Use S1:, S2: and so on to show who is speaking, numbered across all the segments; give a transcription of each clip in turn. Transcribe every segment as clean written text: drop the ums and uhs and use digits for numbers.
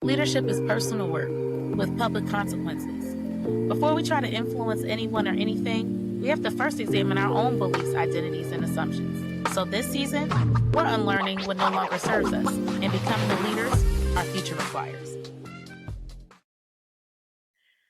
S1: Leadership is personal work with public consequences. Before we try to influence anyone or anything, we have to first examine our own beliefs, identities, and assumptions. So this season, we're unlearning what no longer serves us and becoming the leaders our future requires.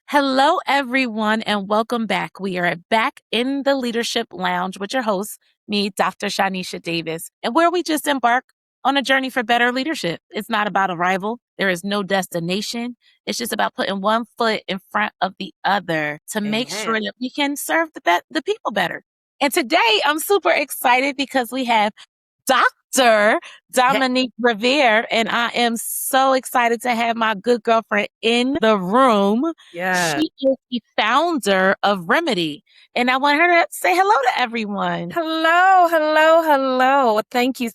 S1: Hello, everyone, and welcome back. We are back in the Leadership Lounge with your host, me, Dr. Shanesia Davis, and where we just embark on a journey for better leadership. It's not about arrival. There is no destination. It's just about putting one foot in front of the other to make sure that we can serve the people better. And today I'm super excited because we have Dr. Domonique Revere, and I am so excited to have my good girlfriend in the room.
S2: Yeah.
S1: She is the founder of HRemedy, and I want her to say hello to everyone.
S2: Hello. Thank you.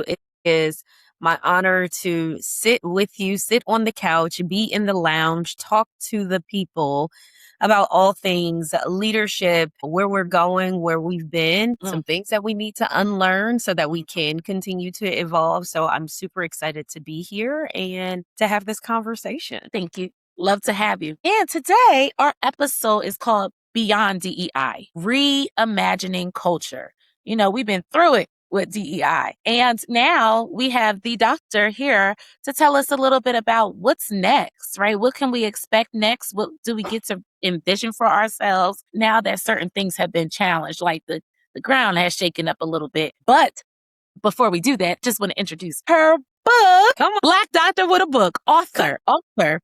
S2: It is my honor to sit with you, sit on the couch, be in the lounge, talk to the people about all things leadership, where we're going, where we've been, some things that we need to unlearn so that we can continue to evolve. So I'm super excited to be here and to have this conversation.
S1: Thank you. Love to have you. And today our episode is called Beyond DEI, Reimagining Culture. You know, we've been through it with DEI. And now we have the doctor here to tell us a little bit about what's next, right? What can we expect next? What do we get to envision for ourselves now that certain things have been challenged, like the ground has shaken up a little bit. But before we do that, just want to introduce her book, Black Doctor with a Book, author,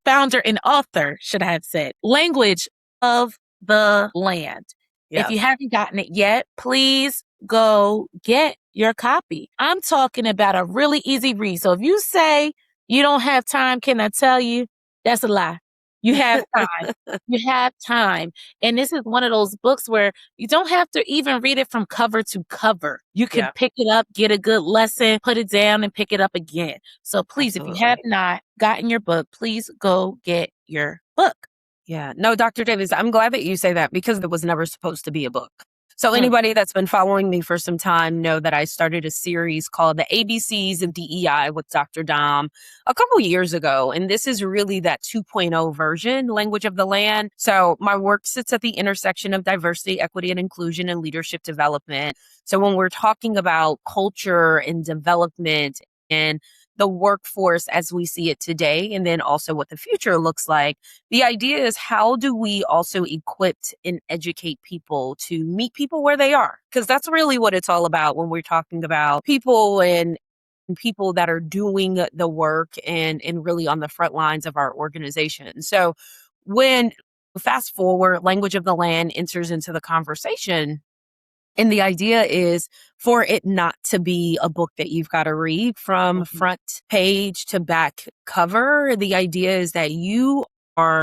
S1: founder and author, should I have said, Language of the Land.
S2: Yes.
S1: If you haven't gotten it yet, please go get your copy. I'm talking about a really easy read. So if you say you don't have time, can I tell you? That's a lie. You have time. You have time. And this is one of those books where you don't have to even read it from cover to cover. You can pick it up, get a good lesson, put it down, and pick it up again. So please, if you have not gotten your book, please go get your book.
S2: Yeah. No, Dr. Davis, I'm glad that you say that because it was never supposed to be a book. So anybody that's been following me for some time know that I started a series called The ABCs of DEI with Dr. Dom a couple years ago. And this is really that 2.0 version, Language of the Land. So my work sits at the intersection of diversity, equity, and inclusion and leadership development. So when we're talking about culture and development and the workforce as we see it today, and then also what the future looks like. The idea is, how do we also equip and educate people to meet people where they are? Because that's really what it's all about when we're talking about people and people that are doing the work and really on the front lines of our organization. So when fast forward, Language of the Land enters into the conversation. And the idea is for it not to be a book that you've got to read from front page to back cover. The idea is that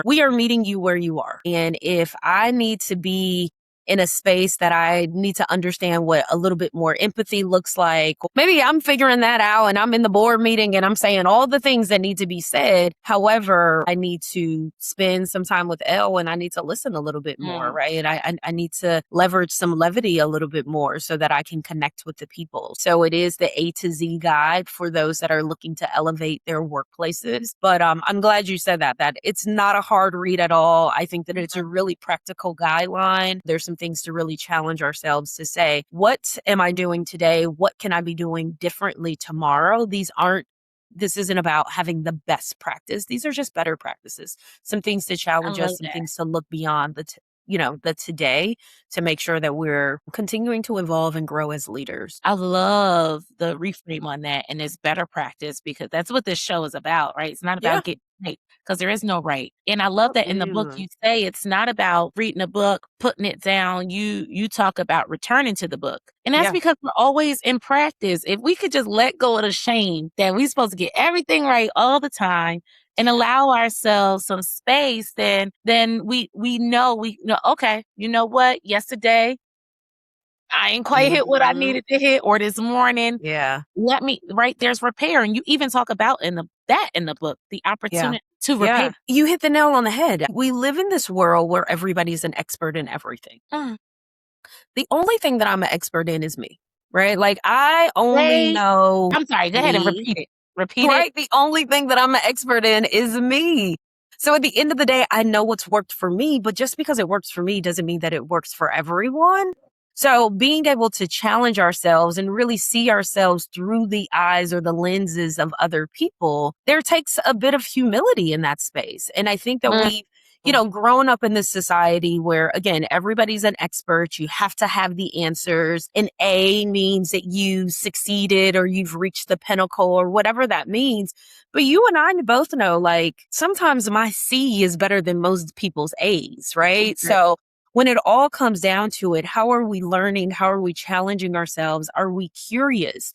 S2: we are meeting you where you are. And if I need to be in a space that I need to understand what a little bit more empathy looks like, maybe I'm figuring that out and I'm in the board meeting and I'm saying all the things that need to be said. However, I need to spend some time with Elle and I need to listen a little bit more, right? And I need to leverage some levity a little bit more so that I can connect with the people. So it is the A to Z guide for those that are looking to elevate their workplaces. But I'm glad you said that it's not a hard read at all. I think that it's a really practical guideline. There's some things to really challenge ourselves to say, what am I doing today? What can I be doing differently tomorrow? This isn't about having the best practice. These are just better practices. Some things to challenge us, some things to look beyond the today to make sure that we're continuing to evolve and grow as leaders.
S1: I love the reframe on that, and it's better practice because that's what this show is about, right? It's not about getting right because there is no right. And I love that in the book you say it's not about reading a book, putting it down. You talk about returning to the book. And that's because we're always in practice. If we could just let go of the shame that we're supposed to get everything right all the time and allow ourselves some space, then we know, okay, you know what? Yesterday, I ain't quite hit what I needed to hit, or this morning.
S2: Yeah.
S1: There's repair. And you even talk about in the book, the opportunity to repair.
S2: Yeah. You hit the nail on the head. We live in this world where everybody's an expert in everything. The only thing that I'm an expert in is me, right? Like I only know.
S1: I'm sorry, go ahead and repeat it. Repeat it.
S2: Right? The only thing that I'm an expert in is me. So at the end of the day, I know what's worked for me, but just because it works for me doesn't mean that it works for everyone. So being able to challenge ourselves and really see ourselves through the eyes or the lenses of other people, there takes a bit of humility in that space. And I think that
S1: Mm.
S2: we've grown up in this society where, again, everybody's an expert. You have to have the answers. An A means that you succeeded or you've reached the pinnacle or whatever that means. But you and I both know, like, sometimes my C is better than most people's A's, right? So when it all comes down to it, how are we learning? How are we challenging ourselves? Are we curious?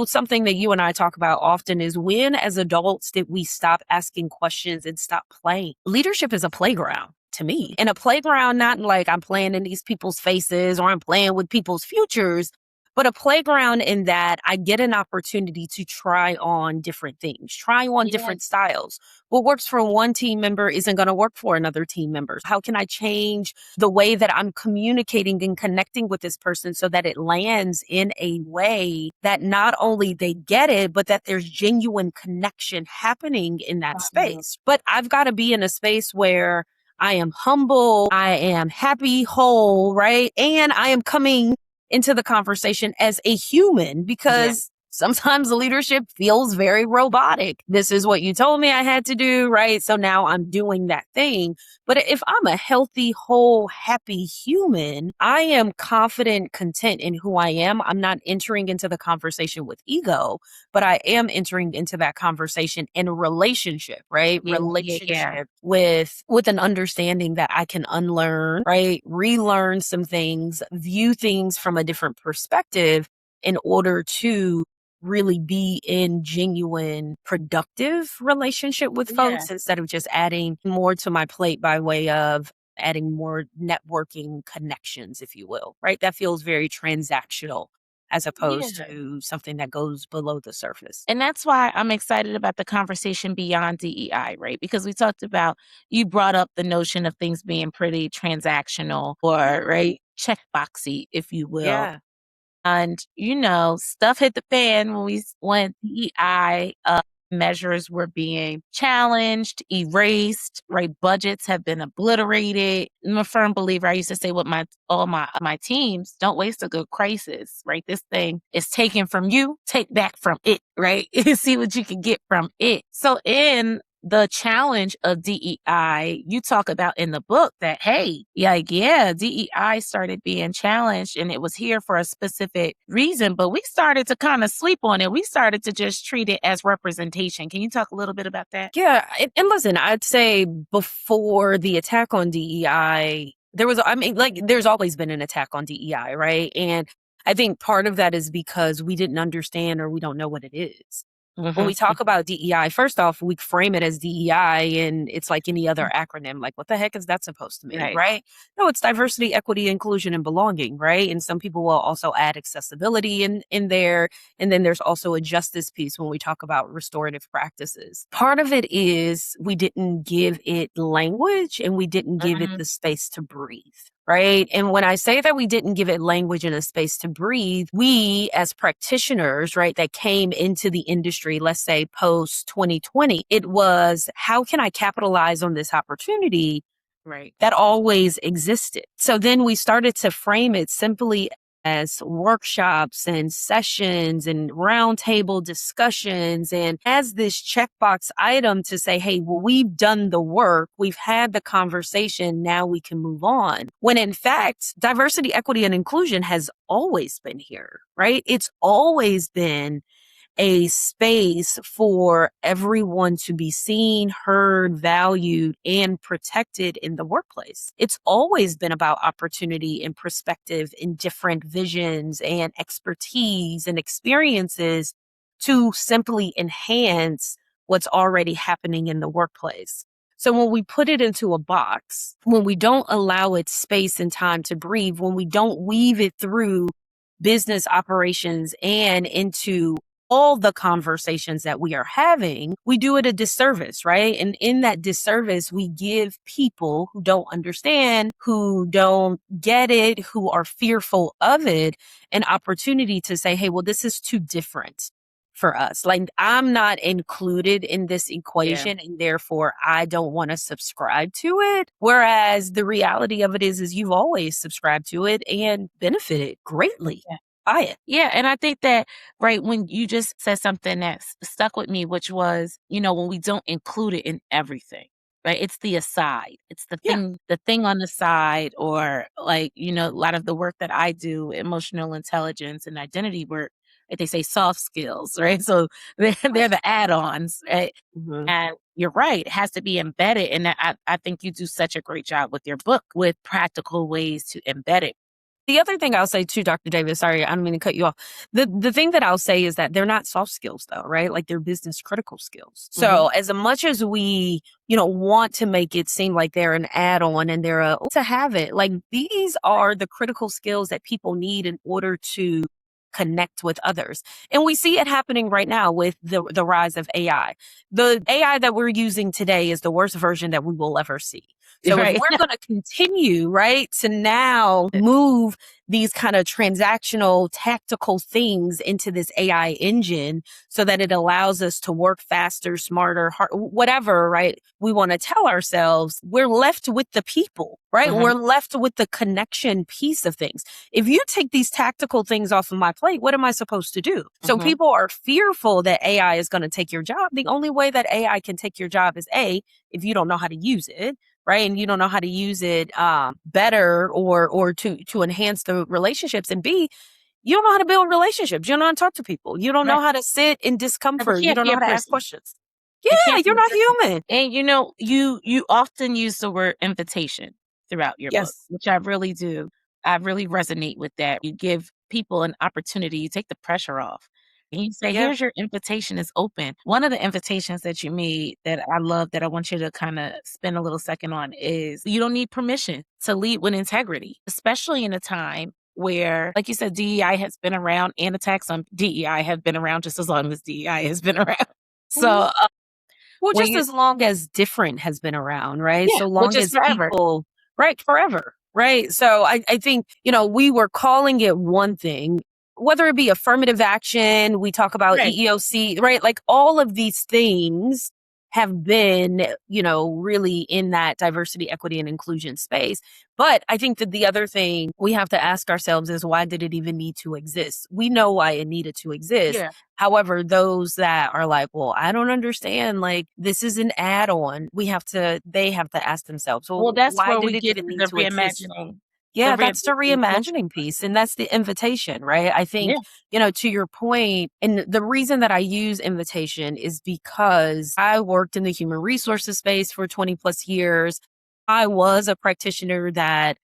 S2: Something that you and I talk about often is when, as adults, did we stop asking questions and stop playing? Leadership is a playground to me. And a playground, not like I'm playing in these people's faces or I'm playing with people's futures, but a playground in that I get an opportunity to try on different things, try on different styles. What works for one team member isn't going to work for another team member. How can I change the way that I'm communicating and connecting with this person so that it lands in a way that not only they get it, but that there's genuine connection happening in that space. But I've got to be in a space where I am humble, I am happy, whole, right? And I am coming into the conversation as a human because sometimes the leadership feels very robotic. This is what you told me I had to do, right? So now I'm doing that thing. But if I'm a healthy, whole, happy human, I am confident, content in who I am. I'm not entering into the conversation with ego, but I am entering into that conversation in a relationship, right? Relationship with an understanding that I can unlearn, right? Relearn some things, view things from a different perspective in order to really be in genuine, productive relationship with folks instead of just adding more to my plate by way of adding more networking connections, if you will, right? That feels very transactional as opposed to something that goes below the surface.
S1: And that's why I'm excited about the conversation beyond DEI, right? Because we talked about, you brought up the notion of things being pretty transactional or, right, checkboxy, if you will.
S2: Yeah.
S1: And, stuff hit the fan when DEI measures were being challenged, erased, right? Budgets have been obliterated. I'm a firm believer. I used to say with all my teams, don't waste a good crisis, right? This thing is taken from you, take back from it, right? See what you can get from it. So in the challenge of DEI, you talk about in the book that, hey, DEI started being challenged and it was here for a specific reason, but we started to kind of sleep on it. We started to just treat it as representation. Can you talk a little bit about that?
S2: Yeah. And listen, I'd say before the attack on DEI, there's always been an attack on DEI, right? And I think part of that is because we didn't understand or we don't know what it is. When we talk about DEI, first off, we frame it as DEI and it's like any other acronym. Like, what the heck is that supposed to mean, right? No, it's diversity, equity, inclusion, and belonging, right? And some people will also add accessibility in there. And then there's also a justice piece when we talk about restorative practices. Part of it is we didn't give it language and we didn't give it the space to breathe. Right. And when I say that we didn't give it language and a space to breathe, we as practitioners, right, that came into the industry, let's say post 2020, it was, how can I capitalize on this opportunity? Right. That always existed. So then we started to frame it simply as workshops and sessions and roundtable discussions and as this checkbox item to say, hey, well, we've done the work, we've had the conversation, now we can move on. When in fact, diversity, equity, and inclusion has always been here, right? It's always been a space for everyone to be seen, heard, valued, and protected in the workplace. It's always been about opportunity and perspective and different visions and expertise and experiences to simply enhance what's already happening in the workplace. So when we put it into a box, when we don't allow it space and time to breathe, when we don't weave it through business operations and into all the conversations that we are having, we do it a disservice, right? And in that disservice, we give people who don't understand, who don't get it, who are fearful of it, an opportunity to say, hey, well, this is too different for us. Like, I'm not included in this equation, and therefore I don't want to subscribe to it. Whereas the reality of it is you've always subscribed to it and benefited greatly by it.
S1: Yeah. And I think that, right, when you just said something that stuck with me, which was, when we don't include it in everything, right? It's the aside. It's
S2: Yeah.
S1: the thing on the side, or like, a lot of the work that I do, emotional intelligence and identity work, like they say soft skills, right? So they're the add-ons, right?
S2: Mhm.
S1: And you're right, it has to be embedded. And I think you do such a great job with your book with practical ways to embed it.
S2: The other thing I'll say too, Dr. Davis, sorry, I don't mean to cut you off. The thing that I'll say is that they're not soft skills though, right? Like, they're business critical skills. So as much as we, want to make it seem like they're an add-on and they're to have it, like, these are the critical skills that people need in order to connect with others. And we see it happening right now with the rise of AI. The AI that we're using today is the worst version that we will ever see. So if
S1: Right.
S2: we're going to continue, right, to now move these kind of transactional, tactical things into this AI engine so that it allows us to work faster, smarter, whatever, right, we want to tell ourselves, we're left with the people, right? We're left with the connection piece of things. If you take these tactical things off of my plate, what am I supposed to do? So people are fearful that AI is going to take your job. The only way that AI can take your job is if you don't know how to use it, right? And you don't know how to use it better or to enhance the relationships. And B, you don't know how to build relationships. You don't know how to talk to people. You don't know how to sit in
S1: It
S2: discomfort. You
S1: can't
S2: don't
S1: be
S2: know
S1: a
S2: how to ask
S1: person.
S2: questions.
S1: It
S2: Yeah,
S1: can't be
S2: you're
S1: a
S2: not
S1: person.
S2: human.
S1: And you often use the word invitation throughout your book,
S2: Yes.
S1: which I really do. I really resonate with that. You give people an opportunity, you take the pressure off. And you say,
S2: Yeah.
S1: here's your invitation, is open. One of the invitations that you made that I love, that I want you to kind of spend a little second on, is you don't need permission to lead with integrity, especially in a time where, like you said, DEI has been around, and attacks on DEI have been around just as long as DEI has been around. So
S2: Mhm. Well,
S1: when
S2: just
S1: you
S2: as long as different has been around, right?
S1: yeah,
S2: So
S1: which
S2: long
S1: is
S2: as
S1: forever.
S2: people, right, forever, right? So I think, we were calling it one thing, whether it be affirmative action, we talk about
S1: Right.
S2: EEOC, right? Like, all of these things have been, really in that diversity, equity, and inclusion space. But I think that the other thing we have to ask ourselves is, why did it even need to exist? We know why it needed to exist.
S1: Yeah.
S2: However, those that are like, well, I don't understand, like, this is an add-on, they have to ask themselves,
S1: Well,
S2: well,
S1: that's
S2: why
S1: where
S2: did
S1: we
S2: it
S1: get
S2: even
S1: to
S2: need
S1: the
S2: to exist?
S1: reimagining, the
S2: Yeah, that's the
S1: reimagining culture.
S2: reimagining piece. And that's the invitation, right? I think,
S1: Yeah.
S2: to your point, and the reason that I use invitation is because I worked in the human resources space for 20 plus years. I was a practitioner that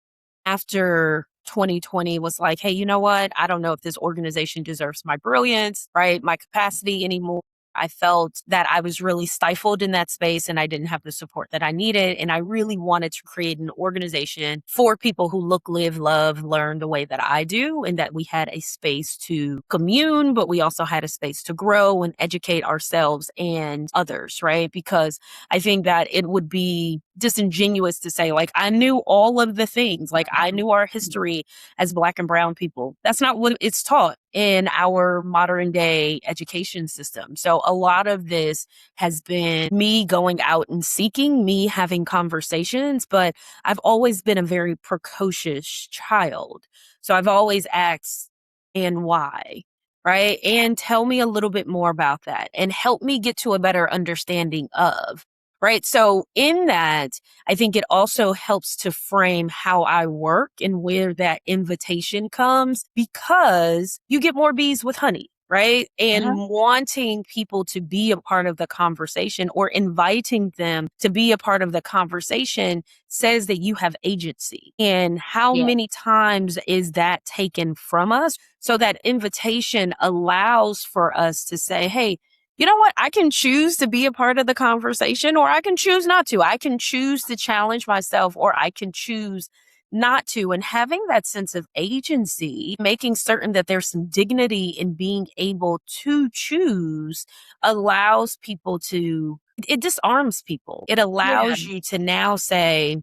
S2: after 2020 was like, hey, you know what? I don't know if this organization deserves my brilliance, right? My capacity anymore. I felt that I was really stifled in that space and I didn't have the support that I needed. And I really wanted to create an organization for people who look, live, love, learn the way that I do, and that we had a space to commune, but we also had a space to grow and educate ourselves and others, right? Because I think that it would be disingenuous to say, like, I knew all of the things, like, I knew our history as Black and brown people. That's not what it's taught in our modern day education system. So a lot of this has been me going out and seeking, me having conversations, but I've always been a very precocious child. So I've always asked, and why? Right. And tell me a little bit more about that and help me get to a better understanding of. Right. So in that, I think it also helps to frame how I work and where that invitation comes, because you get more bees with honey. Right. And
S1: Uh-huh.
S2: wanting people to be a part of the conversation or inviting them to be a part of the conversation says that you have agency. And how
S1: Yeah.
S2: many times is that taken from us? So that invitation allows for us to say, hey, you know what? I can choose to be a part of the conversation, or I can choose not to. I can choose to challenge myself, or I can choose not to. And having that sense of agency, making certain that there's some dignity in being able to choose, allows people to, it disarms people. It
S1: Yeah.
S2: allows you to now say,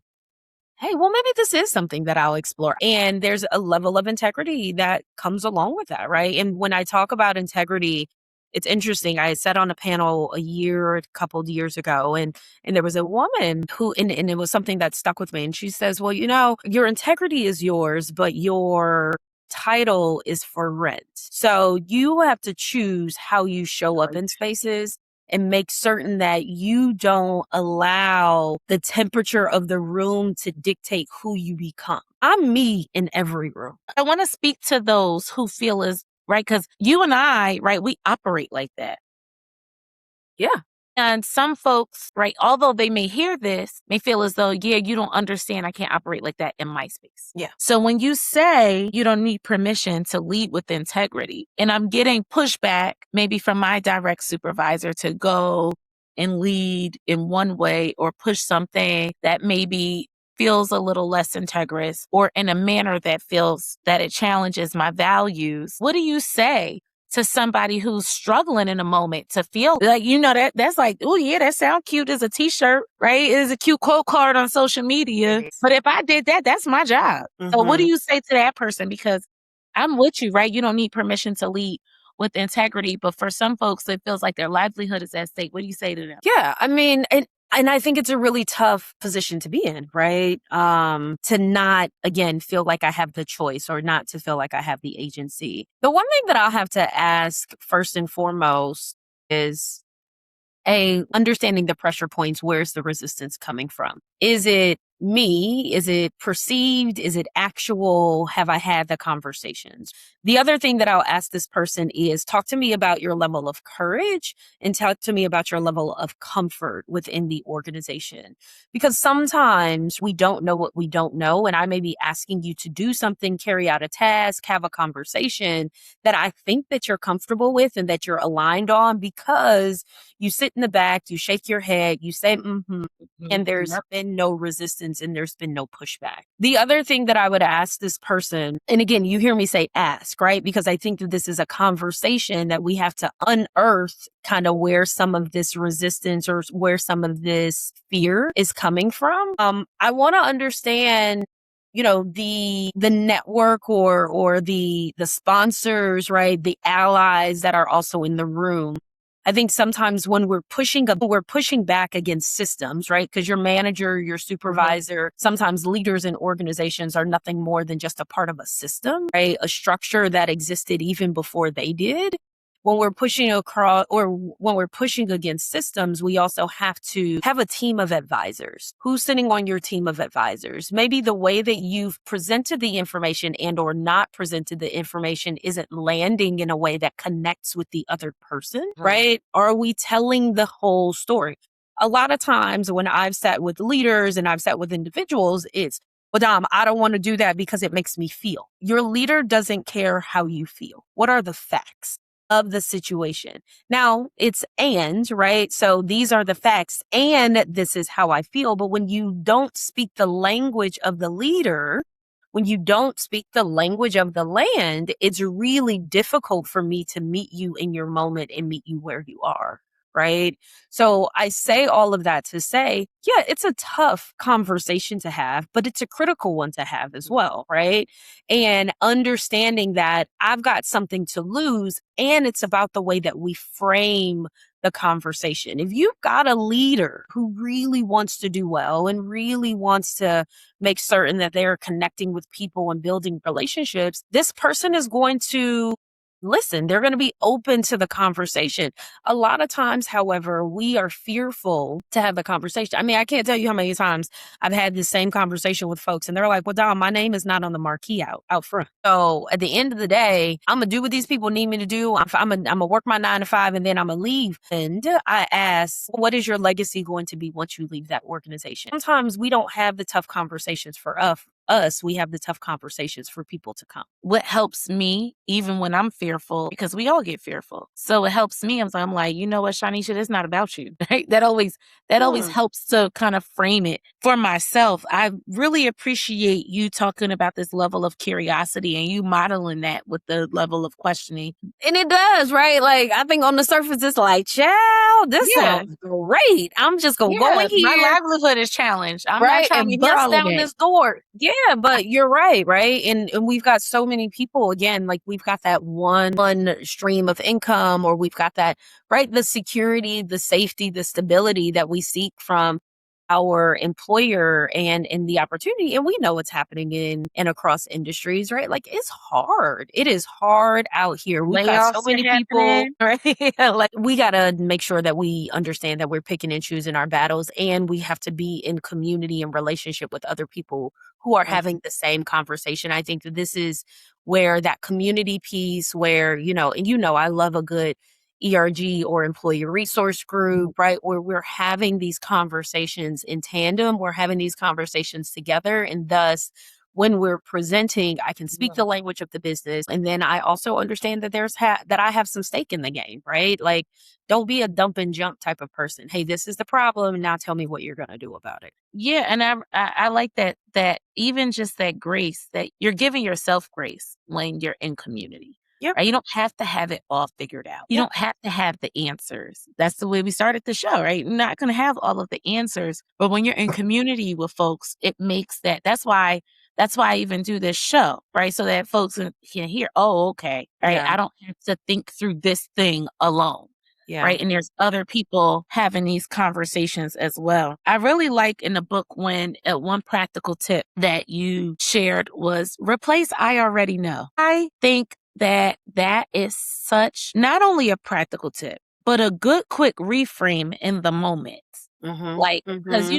S2: hey, well, maybe this is something that I'll explore. And there's a level of integrity that comes along with that, right? And when I talk about integrity, It's interesting. I sat on a panel a couple of years ago, and there was a woman who, and it was something that stuck with me. And she says, well, your integrity is yours, but your title is for rent. So you have to choose how you show up in spaces and make certain that you don't allow the temperature of the room to dictate who you become. I'm me in every room.
S1: I want to speak to those who feel right, because you and I, right, we operate like that.
S2: Yeah.
S1: And some folks, right, although they may hear this, may feel as though, yeah, you don't understand. I can't operate like that in my space.
S2: Yeah.
S1: So when you say you don't need permission to lead with integrity, and I'm getting pushback maybe from my direct supervisor to go and lead in one way or push something that maybe feels a little less integrous or in a manner that feels that it challenges my values, what do you say to somebody who's struggling in a moment to feel like, that's like, oh yeah, that sounds cute as a t-shirt, right? It is a cute quote card on social media. But if I did that, that's my job. Mm-hmm. So what do you say to that person? Because I'm with you, right? You don't need permission to lead with integrity. But for some folks, it feels like their livelihood is at stake. What do you say to them?
S2: Yeah, I mean, and I think it's a really tough position to be in, right? To not, again, feel like I have the choice or not to feel like I have the agency. The one thing that I'll have to ask first and foremost is understanding the pressure points. Where's the resistance coming from? Is it me? Is it perceived? Is it actual? Have I had the conversations? The other thing that I'll ask this person is talk to me about your level of courage and talk to me about your level of comfort within the organization. Because sometimes we don't know what we don't know. And I may be asking you to do something, carry out a task, have a conversation that I think that you're comfortable with and that you're aligned on because you sit in the back, you shake your head, you say, and there's been no resistance and there's been no pushback. The other thing that I would ask this person, and again, you hear me say ask, right? Because I think that this is a conversation that we have to unearth kind of where some of this resistance or where some of this fear is coming from. I want to understand the network or the sponsors, right? The allies that are also in the room. I think sometimes when we're pushing back against systems, right? Because your manager, your supervisor, sometimes leaders in organizations are nothing more than just a part of a system, right? A structure that existed even before they did. When we're pushing across or when we're pushing against systems, we also have to have a team of advisors. Who's sitting on your team of advisors? Maybe the way that you've presented the information and or not presented the information isn't landing in a way that connects with the other person, right? Are we telling the whole story? A lot of times when I've sat with leaders and I've sat with individuals, it's, well, Dom, I don't want to do that because it makes me feel. Your leader doesn't care how you feel. What are the facts of the situation? Now it's right? So these are the facts and this is how I feel. But when you don't speak the language of the leader, when you don't speak the language of the land, it's really difficult for me to meet you in your moment and meet you where you are. Right. So I say all of that to say, yeah, it's a tough conversation to have, but it's a critical one to have as well. Right. And understanding that I've got something to lose and it's about the way that we frame the conversation. If you've got a leader who really wants to do well and really wants to make certain that they're connecting with people and building relationships, this person is going to listen. They're going to be open to the conversation. A lot of times, however, we are fearful to have the conversation. I mean, I can't tell you how many times I've had this same conversation with folks and they're like, well, Dom, my name is not on the marquee out front. So at the end of the day, I'm going to do what these people need me to do. I'm going to work my 9 to 5 and then I'm going to leave. And I ask, what is your legacy going to be once you leave that organization? Sometimes we don't have the tough conversations for us. We have the tough conversations for people to come.
S1: What helps me, even when I'm fearful, because we all get fearful. So it helps me. I'm like, you know what, Shanesia, it's not about you, right? That always helps to kind of frame it for myself. I really appreciate you talking about this level of curiosity and you modeling that with the level of questioning.
S2: And it does, right? Like, I think on the surface, it's like, child, this sounds great. I'm just going to go in here.
S1: My livelihood is challenged. I'm not trying
S2: and
S1: to
S2: bust down this door. Yeah. Yeah, but you're right, right? And we've got so many people, again, like we've got that one stream of income, or we've got that, right? The security, the safety, the stability that we seek from our employer and the opportunity. And we know what's happening in and across industries, right? Like it's hard. It is hard out here. We've got so
S1: Layoffs are
S2: many people,
S1: happening, right?
S2: like we got to make sure that we understand that we're picking and choosing our battles, and we have to be in community and relationship with other people who are having the same conversation. I think that this is where that community piece, where, I love a good ERG or employee resource group, right? Where we're having these conversations in tandem, we're having these conversations together. And thus, when we're presenting, I can speak the language of the business. And then I also understand that that I have some stake in the game, right? Like, don't be a dump and jump type of person. Hey, this is the problem. Now tell me what you're going to do about it.
S1: Yeah, and I like that even just that grace, that you're giving yourself grace when you're in community.
S2: Yep.
S1: Right? You don't have to have it all figured out. You don't have to have the answers. That's the way we started the show, right? You're not going to have all of the answers, but when you're in community with folks, it makes that's why I even do this show, right? So that folks can hear, oh, okay, right?
S2: Yeah.
S1: I don't have to think through this thing alone.
S2: Yeah.
S1: Right. And there's other people having these conversations as well. I really like in the book when one practical tip that you shared was replace I already know. I think that is such not only a practical tip, but a good quick reframe in the moment. Like, because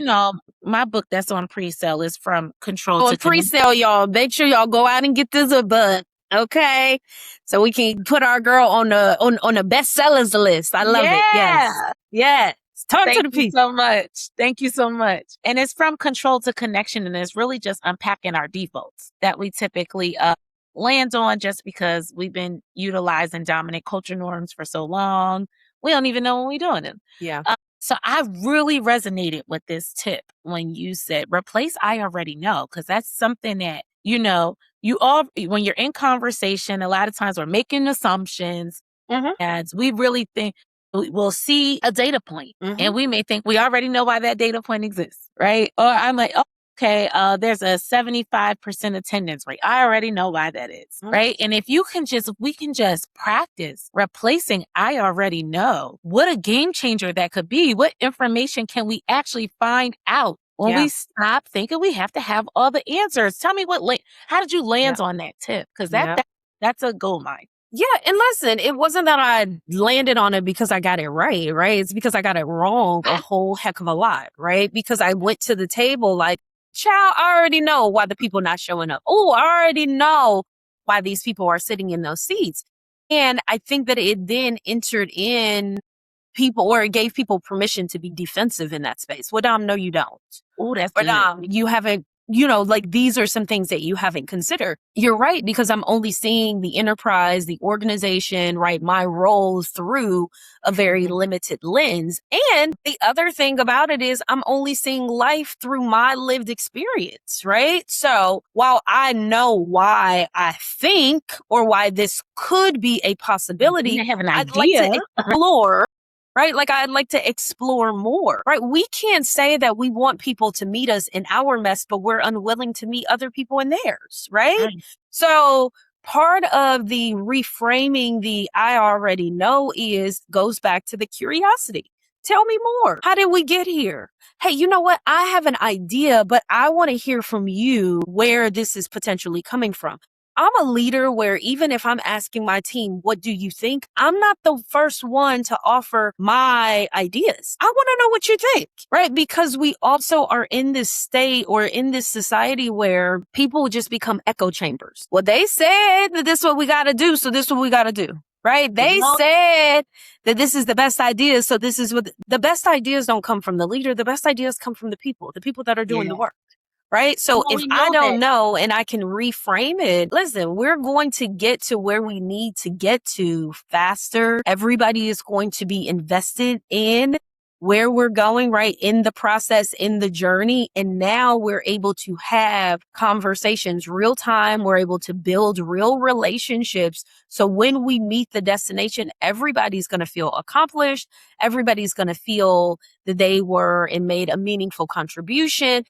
S1: my book that's on pre-sale is From Control to
S2: pre-sale, y'all. Make sure y'all go out and get this book. Okay, so we can put our girl on the bestsellers list. I love it. Yes. Talk to the people.
S1: Thank you so much. Thank you so much. And it's From Control to Connection, and it's really just unpacking our defaults that we typically land on just because we've been utilizing dominant culture norms for so long. We don't even know when we're doing them.
S2: Yeah.
S1: So I really resonated with this tip when you said replace I already know, because that's something that, when you're in conversation, a lot of times we're making assumptions and we really think we'll see a data point and we may think we already know why that data point exists, right? Or I'm like, oh, okay, there's a 75% attendance rate. I already know why that is, right? And if we can just practice replacing I already know, what a game changer that could be. What information can we actually find out when we stop thinking we have to have all the answers? Tell me how did you land on that tip? Because that's a gold mine.
S2: Yeah. And listen, it wasn't that I landed on it because I got it right? It's because I got it wrong a whole heck of a lot, right? Because I went to the table like, child, I already know why the people not showing up. Oh, I already know why these people are sitting in those seats. And I think that it then entered in people, or it gave people permission to be defensive in that space. Well, Dom, no, you don't.
S1: Oh, that's
S2: or
S1: good.
S2: Dom, you haven't, like these are some things that you haven't considered. You're right, because I'm only seeing the enterprise, the organization, right, my role through a very limited lens. And the other thing about it is I'm only seeing life through my lived experience, right? So while I know why I think or why this could be a possibility,
S1: I have an
S2: I'd
S1: idea.
S2: like to explore. Right? Like I'd like to explore more, right? We can't say that we want people to meet us in our mess, but we're unwilling to meet other people in theirs, right? So part of the reframing the I already know goes back to the curiosity. Tell me more. How did we get here? Hey, you know what? I have an idea, but I want to hear from you where this is potentially coming from. I'm a leader where even if I'm asking my team, what do you think? I'm not the first one to offer my ideas. I want to know what you think, right? Because we also are in this state or in this society where people just become echo chambers. Well, they said that this is what we got to do, so this is what we got to do. Right? They said that this is the best idea. So this is what the best ideas don't come from the leader. The best ideas come from the people that are doing the work. Right? So if I don't know and I can reframe it, listen, we're going to get to where we need to get to faster. Everybody is going to be invested in where we're going, right? In the process, in the journey. And now we're able to have conversations real time. We're able to build real relationships. So when we meet the destination, everybody's going to feel accomplished. Everybody's going to feel that they were and made a meaningful contribution.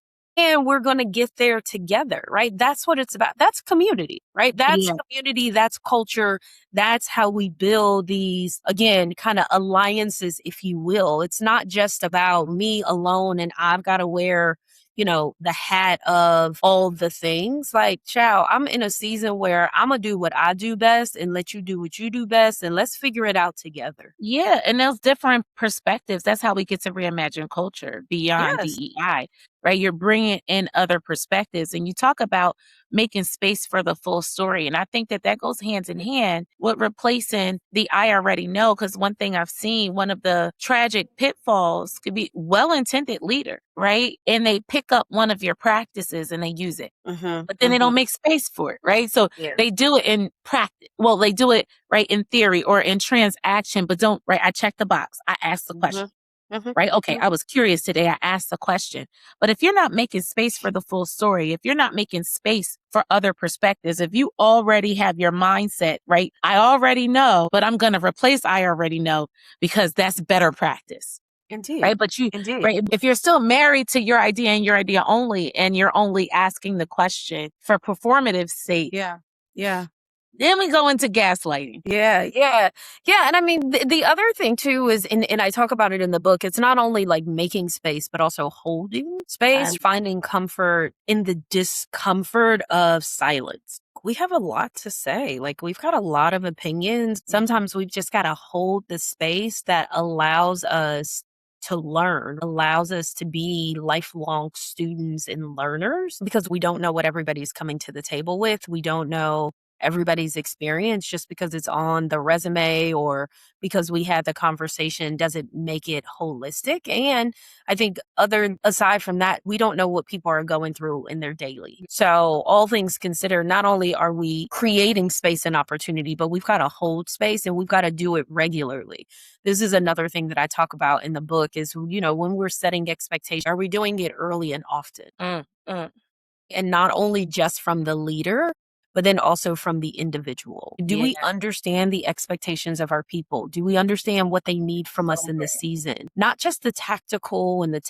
S2: and we're going to get there together, right? That's what it's about. That's community, right? That's community, that's culture. That's how we build these, again, kind of alliances, if you will. It's not just about me alone and I've got to wear, the hat of all the things. Like, child, I'm in a season where I'm going to do what I do best and let you do what you do best, and let's figure it out together.
S1: Yeah, and those different perspectives, that's how we get to reimagine culture beyond
S2: Yes.
S1: DEI, right? You're bringing in other perspectives, and you talk about making space for the full story. And I think that goes hand in hand with replacing the I already know. Because one thing I've seen, one of the tragic pitfalls could be well-intended leader, right? And they pick up one of your practices and they use it. But then they don't make space for it, right? So they do it in practice. Well, they do it, right, in theory or in transaction, but don't, right? I check the box. I ask the question, right? Okay, I was curious today. I asked the question. But if you're not making space for the full story, if you're not making space for other perspectives, if you already have your mindset, right? I already know, but I'm going to replace I already know because that's better practice.
S2: Indeed.
S1: Right. But right, if you're still married to your idea and your idea only, and you're only asking the question for performative sake.
S2: Yeah.
S1: Then we go into gaslighting.
S2: Yeah. And I mean, the other thing too is, and I talk about it in the book, it's not only like making space, but also holding space, finding comfort in the discomfort of silence. We have a lot to say. Like, we've got a lot of opinions. Sometimes we've just got to hold the space that allows us to learn, allows us to be lifelong students and learners, because we don't know what everybody's coming to the table with. We don't know everybody's experience. Just because it's on the resume or because we had the conversation doesn't make it holistic. And I think aside from that, we don't know what people are going through in their daily. So all things considered, not only are we creating space and opportunity, but we've got to hold space and we've got to do it regularly. This is another thing that I talk about in the book is, when we're setting expectations, are we doing it early and often? And not only just from the leader, but then also from the individual. Do we understand the expectations of our people? Do we understand what they need from us in this season? Not just the tactical and the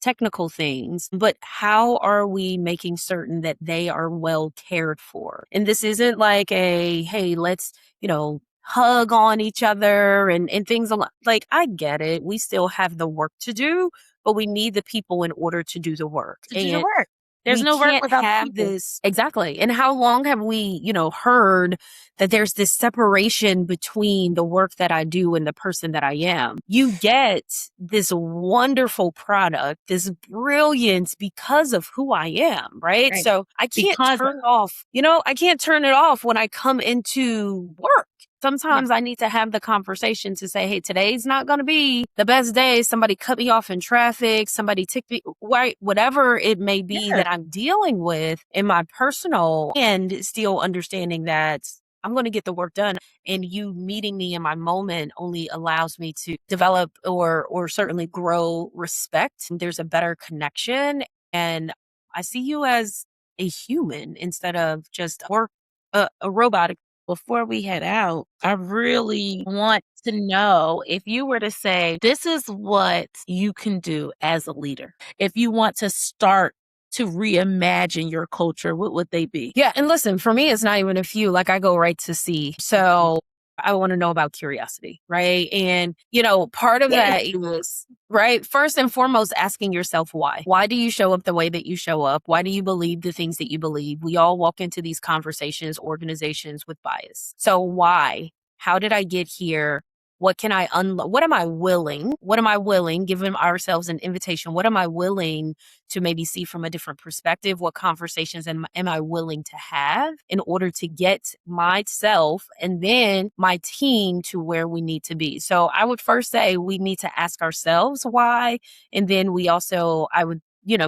S2: technical things, but how are we making certain that they are well cared for? And this isn't like hey, let's, hug on each other and things like, I get it. We still have the work to do, but we need the people in order to do the work.
S1: There's no work without
S2: have
S1: people.
S2: This. Exactly. And how long have we, heard that there's this separation between the work that I do and the person that I am? You get this wonderful product, this brilliance because of who I am, right? So I can't turn it off. I can't turn it off when I come into work. Sometimes I need to have the conversation to say, hey, today's not going to be the best day. Somebody cut me off in traffic. Somebody ticked me, right? Whatever it may be that I'm dealing with in my personal, and still understanding that I'm going to get the work done. And you meeting me in my moment only allows me to develop or certainly grow respect. There's a better connection. And I see you as a human instead of just a robotic.
S1: Before we head out, I really want to know if you were to say, this is what you can do as a leader. If you want to start to reimagine your culture, what would they be?
S2: Yeah. And listen, for me, it's not even a few. Like, I go right to see. So I want to know about curiosity, right? And, part of that is, right, first and foremost, asking yourself why. Why do you show up the way that you show up? Why do you believe the things that you believe? We all walk into these conversations, organizations with bias. So why? How did I get here? What can I unlock? What am I willing? Giving ourselves an invitation. What am I willing to maybe see from a different perspective? What conversations am I willing to have in order to get myself and then my team to where we need to be? So I would first say we need to ask ourselves why. And then I would,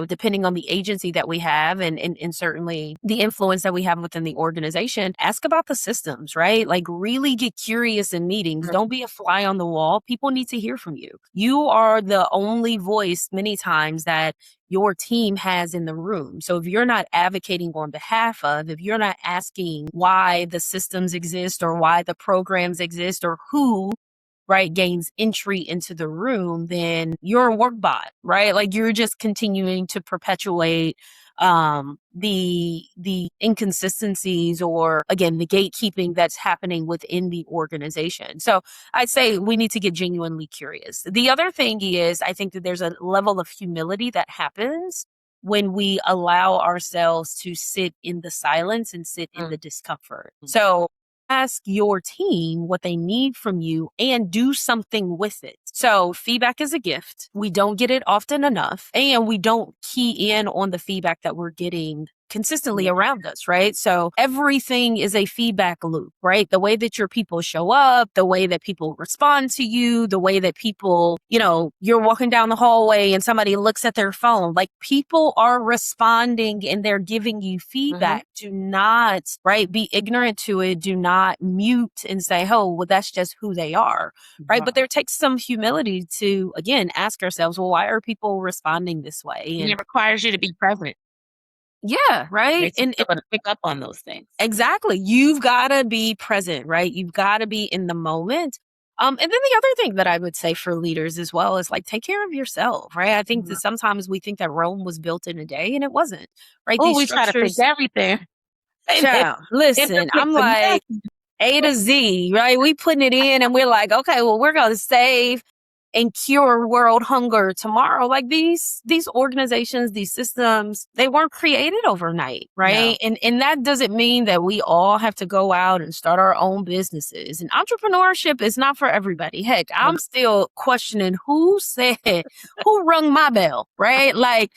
S2: depending on the agency that we have and certainly the influence that we have within the organization, ask about the systems, right? Like, really get curious in meetings. Don't be a fly on the wall. People need to hear from you. You are the only voice many times that your team has in the room. So if you're not advocating on behalf of, if you're not asking why the systems exist or why the programs exist or who right, gains entry into the room, then you're a work bot, right? Like you're just continuing to perpetuate the inconsistencies, or again, the gatekeeping that's happening within the organization. So I'd say we need to get genuinely curious. The other thing is, I think that there's a level of humility that happens when we allow ourselves to sit in the silence and sit in the discomfort. So ask your team what they need from you and do something with it. So feedback is a gift. We don't get it often enough, and we don't key in on the feedback that we're getting consistently around us, right? So everything is a feedback loop, right? The way that your people show up, the way that people respond to you, the way that people, you're walking down the hallway and somebody looks at their phone, like people are responding and they're giving you feedback. Do not, right, be ignorant to it. Do not mute and say, oh, well, that's just who they are, right? But there takes some humility to, again, ask ourselves, well, why are people responding this way?
S1: And it requires you to be present.
S2: Yeah, right.
S1: And to pick up on those things.
S2: Exactly. You've got to be present, right? You've got to be in the moment. And then the other thing that I would say for leaders as well is like, take care of yourself, right? I think that sometimes we think that Rome was built in a day, and it wasn't, right?
S1: Oh,
S2: These
S1: we try to fix everything.
S2: Child, listen, I'm like A to Z, right? We putting it in and we're like, okay, well, we're going to save and cure world hunger tomorrow. Like these organizations, these systems, they weren't created overnight, right?
S1: No.
S2: And that doesn't mean that we all have to go out and start our own businesses. And entrepreneurship is not for everybody. Heck, I'm still questioning who rung my bell, right? Like,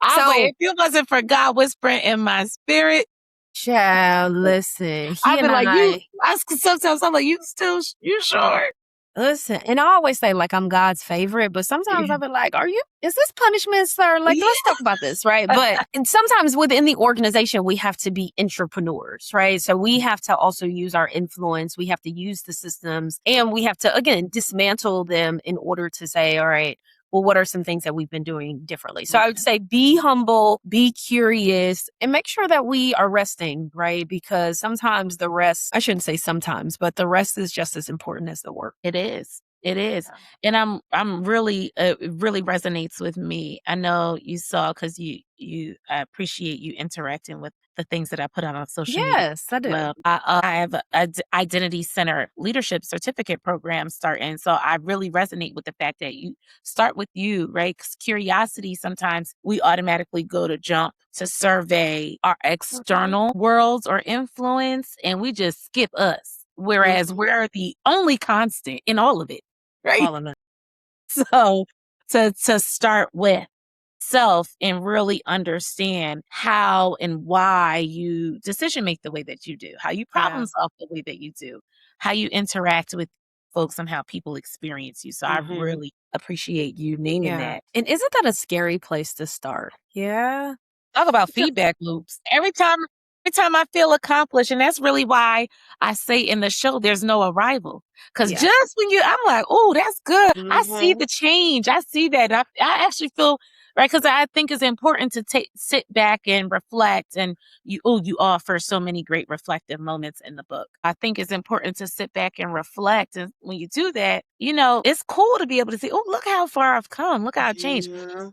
S1: if it wasn't for God whispering in my spirit,
S2: child, listen,
S1: I'd be like, sometimes I'm like, you sure?
S2: Listen, and I always say, like, I'm God's favorite, but sometimes I'll be like, is this punishment, sir? Like, let's talk about this, right? And sometimes within the organization, we have to be entrepreneurs, right? So we have to also use our influence. We have to use the systems, and we have to, again, dismantle them in order to say, all right, well, what are some things that we've been doing differently? So I would say be humble, be curious, and make sure that we are resting, right? Because sometimes the rest, I shouldn't say sometimes, but the rest is just as important as the work.
S1: It is. It is. And I'm really, it really resonates with me. I know you saw, because I appreciate you interacting with the things that I put out on social media.
S2: Yes, I do.
S1: Well, I have a identity center leadership certificate program starting. So I really resonate with the fact that you start with you, right? Because curiosity, sometimes we automatically go to jump to survey our external worlds or influence, and we just skip us. Whereas we're the only constant in all of it, right?
S2: All of it.
S1: So to start with self and really understand how and why you decision make the way that you do, how you problem solve the way that you do, how you interact with folks, and how people experience you. So I really appreciate you naming that.
S2: And isn't that a scary place to start? Yeah.
S1: Talk about feedback loops. Every time I feel accomplished, and that's really why I say in the show, there's no arrival. Because just when I'm like, oh, that's good. I see the change. I see that. I actually feel, right? Because I think it's important to sit back and reflect. And you offer so many great reflective moments in the book. I think it's important to sit back and reflect. And when you do that, it's cool to be able to see, oh, look how far I've come. Look how I've changed.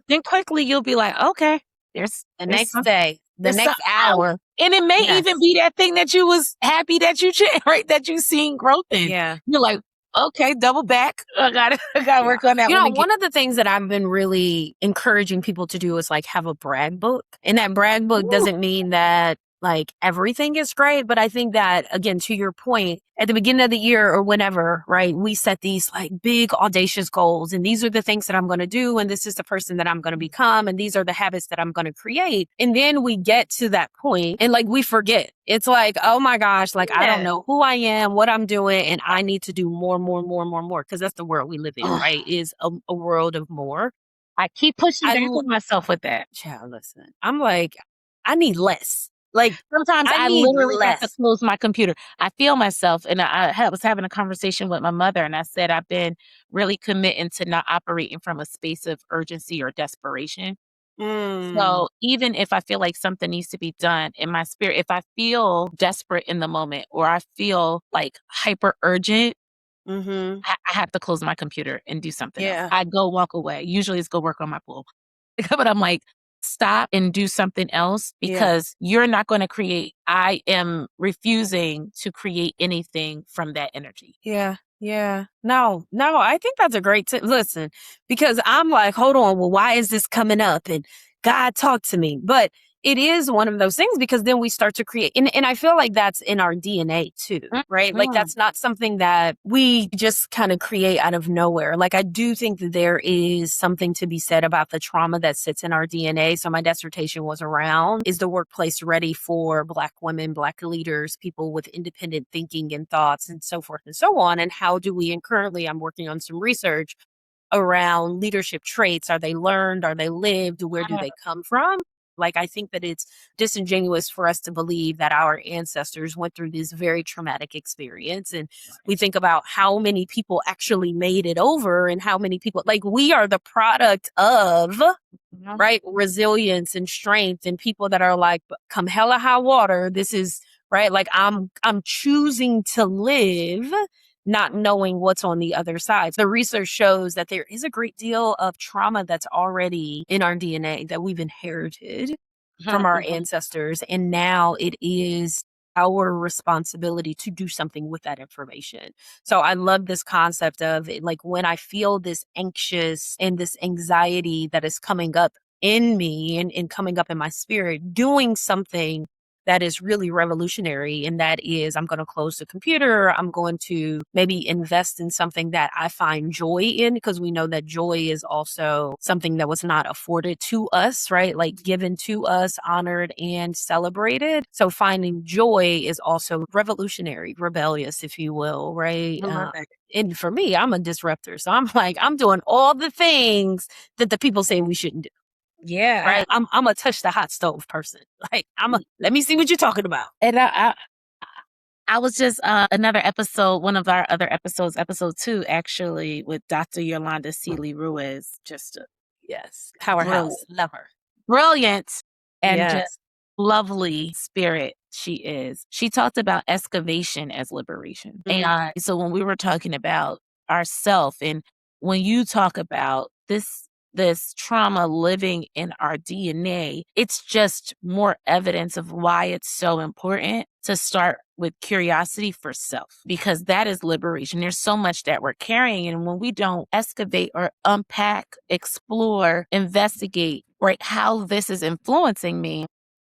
S1: Then quickly you'll be like, okay, there's
S2: the next day, the next hour.
S1: And it may even be that thing that you was happy that you right, that you seen growth in.
S2: Yeah.
S1: You're like, okay, double back. I gotta work on that.
S2: One of the things that I've been really encouraging people to do is like have a brag book. And that brag book doesn't mean that like everything is great, but I think that, again, to your point, at the beginning of the year or whenever, right, we set these like big audacious goals, and these are the things that I'm going to do, and this is the person that I'm going to become, and these are the habits that I'm going to create. And then we get to that point and like we forget. It's like, oh my gosh, like I don't know who I am, what I'm doing, and I need to do more, because that's the world we live in, right? Is a world of more.
S1: I keep pushing back on myself with that.
S2: Child, listen, I'm like, I need less. Like
S1: sometimes I literally have to close my computer. I feel myself, and I was having a conversation with my mother, and I said I've been really committing to not operating from a space of urgency or desperation. So even if I feel like something needs to be done in my spirit, if I feel desperate in the moment or I feel like hyper urgent, I have to close my computer and do something else.
S2: Yeah.
S1: I go walk away. Usually it's go work on my pool. But I'm like, stop and do something else
S2: Yeah.
S1: because you're not going to create. I am refusing to create anything from that energy.
S2: Yeah. Yeah. No, I think that's a great tip. Listen, because I'm like, hold on, well, why is this coming up? And God talked to me. But it is one of those things because then we start to create, and I feel like that's in our DNA too, right? Like
S1: Mhm.
S2: that's not something that we just kind of create out of nowhere. Like I do think that there is something to be said about the trauma that sits in our DNA. So my dissertation was around, is the workplace ready for Black women, Black leaders, people with independent thinking and thoughts and so forth and so on? And how do we, and currently I'm working on some research around leadership traits. Are they learned? Are they lived? Where do they come from? Like, I think that it's disingenuous for us to believe that our ancestors went through this very traumatic experience. And we think about how many people actually made it over and how many people, like, we are the product of,
S1: Mhm.
S2: right, resilience and strength, and people that are like, come hell or high water, this is right. Like, I'm choosing to live not knowing what's on the other side. The research shows that there is a great deal of trauma that's already in our DNA that we've inherited from our
S1: Mhm.
S2: ancestors. And now it is our responsibility to do something with that information. So I love this concept of it, like when I feel this anxious and this anxiety that is coming up in me and coming up in my spirit, doing something that is really revolutionary. And that is, I'm going to close the computer. I'm going to maybe invest in something that I find joy in, because we know that joy is also something that was not afforded to us, right? Like given to us, honored and celebrated. So finding joy is also revolutionary, rebellious, if you will, right?
S1: I love it.
S2: And for me, I'm a disruptor. So I'm like, I'm doing all the things that the people say we shouldn't do.
S1: Yeah.
S2: Right. I'm a touch the hot stove person. Like let me see what you're talking about.
S1: And I was just another episode, one of our other episodes, episode 2, actually, with Dr. Yolanda Seeley Ruiz. Just
S2: Yes.
S1: brilliant,
S2: Powerhouse. Love her.
S1: brilliant, and just
S2: Yes.
S1: lovely spirit she is. She talked about excavation as liberation.
S2: Mhm.
S1: And so when we were talking about ourself, and when you talk about this trauma living in our DNA, it's just more evidence of why it's so important to start with curiosity for self, because that is liberation. There's so much that we're carrying. And when we don't excavate or unpack, explore, investigate, right, how this is influencing me,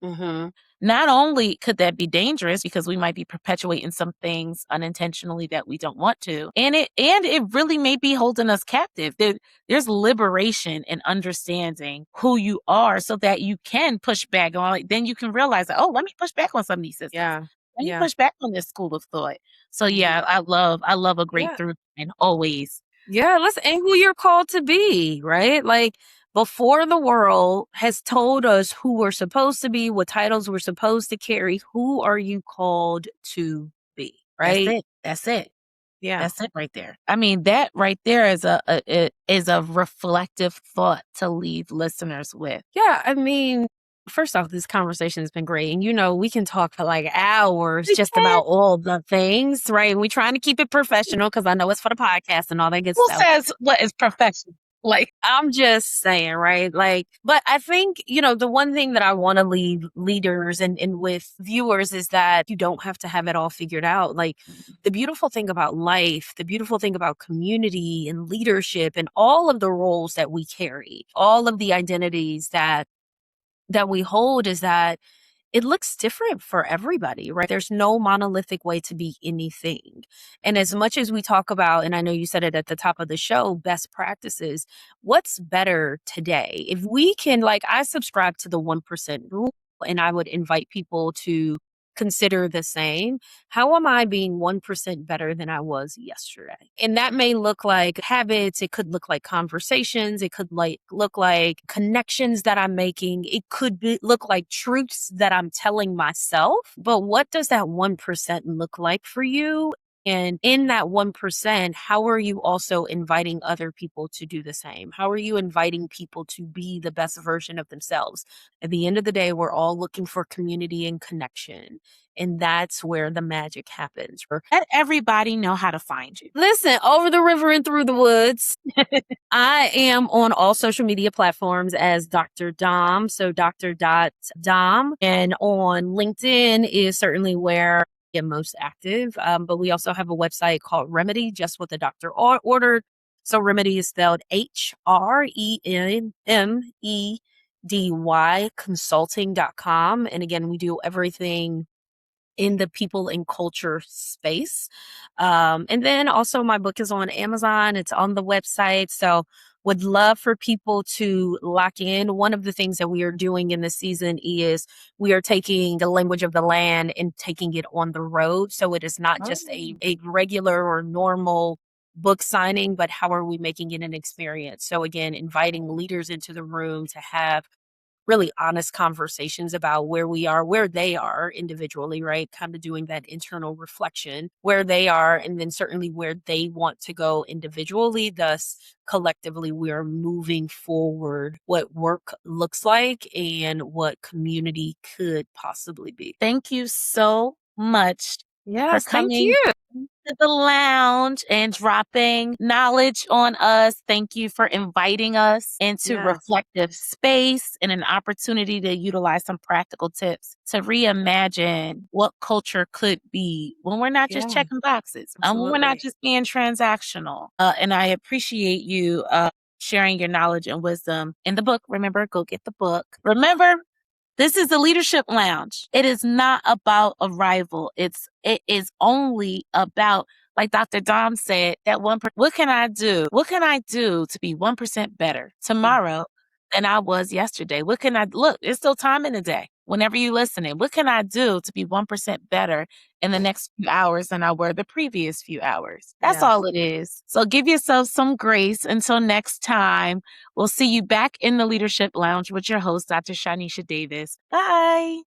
S2: Mhm.
S1: not only could that be dangerous because we might be perpetuating some things unintentionally that we don't want to, and it really may be holding us captive. There's liberation in understanding who you are so that you can push back on, like, then you can realize that, oh, let me push back on some of these systems.
S2: Yeah.
S1: Let me
S2: Yeah.
S1: push back on this school of thought. So
S2: Mhm.
S1: yeah, I love a great
S2: Yeah.
S1: through line always.
S2: Yeah. Let's aim who you're called to be, right? Like before the world has told us who we're supposed to be, what titles we're supposed to carry, who are you called to be?
S1: That's
S2: Right?
S1: it. That's it.
S2: Yeah.
S1: That's it right there. I mean, that right there is a reflective thought to leave listeners with.
S2: Yeah, I mean, first off, this conversation has been great. And we can talk for like hours
S1: We
S2: just
S1: can.
S2: about all the things, right? And we're trying to keep it professional because I know it's for the podcast and all that good
S1: Who
S2: stuff.
S1: says what is perfection? Like,
S2: I'm just saying, right? Like, but I think, the one thing that I want to leave leaders and with viewers is that you don't have to have it all figured out. Like, the beautiful thing about life, the beautiful thing about community and leadership and all of the roles that we carry, all of the identities that we hold is that it looks different for everybody, right? There's no monolithic way to be anything. And as much as we talk about, and I know you said it at the top of the show, best practices, what's better today? If we can, like, I subscribe to the 1% rule, and I would invite people to consider the same. How am I being 1% better than I was yesterday? And that may look like habits. It could look like conversations. It could look like connections that I'm making. It could look like truths that I'm telling myself. But what does that 1% look like for you? And in that 1%, how are you also inviting other people to do the same? How are you inviting people to be the best version of themselves? At the end of the day, we're all looking for community and connection. And that's where the magic happens.
S1: Let everybody know how to find you.
S2: Listen, over the river and through the woods. I am on all social media platforms as Dr. Dom. So Dr. Dom. And on LinkedIn is certainly where I am most active. But we also have a website called Remedy, just what the doctor ordered. So Remedy is spelled HRemedy consulting.com. And again, we do everything in the people and culture space. And then also my book is on Amazon. It's on the website. So would love for people to lock in. One of the things that we are doing in this season is we are taking the language of the land and taking it on the road. So it is not just a regular or normal book signing, but how are we making it an experience? So again, inviting leaders into the room to have really honest conversations about where we are, where they are individually, right? Kind of doing that internal reflection, where they are, and then certainly where they want to go individually. Thus, collectively, we are moving forward what work looks like and what community could possibly be.
S1: Thank you so much for
S2: Yes, thank
S1: coming
S2: you.
S1: to the lounge and dropping knowledge on us. Thank you for inviting us into
S2: Yes.
S1: reflective space and an opportunity to utilize some practical tips to reimagine what culture could be when we're not just
S2: Yeah,
S1: checking boxes, and when we're not
S2: absolutely.
S1: just being transactional. And I appreciate you sharing your knowledge and wisdom in the book. Remember, go get the book. Remember, this is the Leadership Lounge. It is not about a rival. It is only about, like Dr. Dom said, that what can I do? What can I do to be 1% better tomorrow than I was yesterday? What can I look? It's still time in the day. Whenever you listening, what can I do to be 1% better in the next few hours than I were the previous few hours? That's
S2: Yes.
S1: all it is. So give yourself some grace until next time. We'll see you back in the Leadership Lounge with your host, Dr. Shanesia Davis. Bye.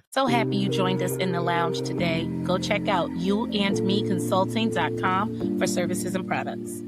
S1: So happy you joined us in the lounge today. Go check out youandmeconsulting.com for services and products.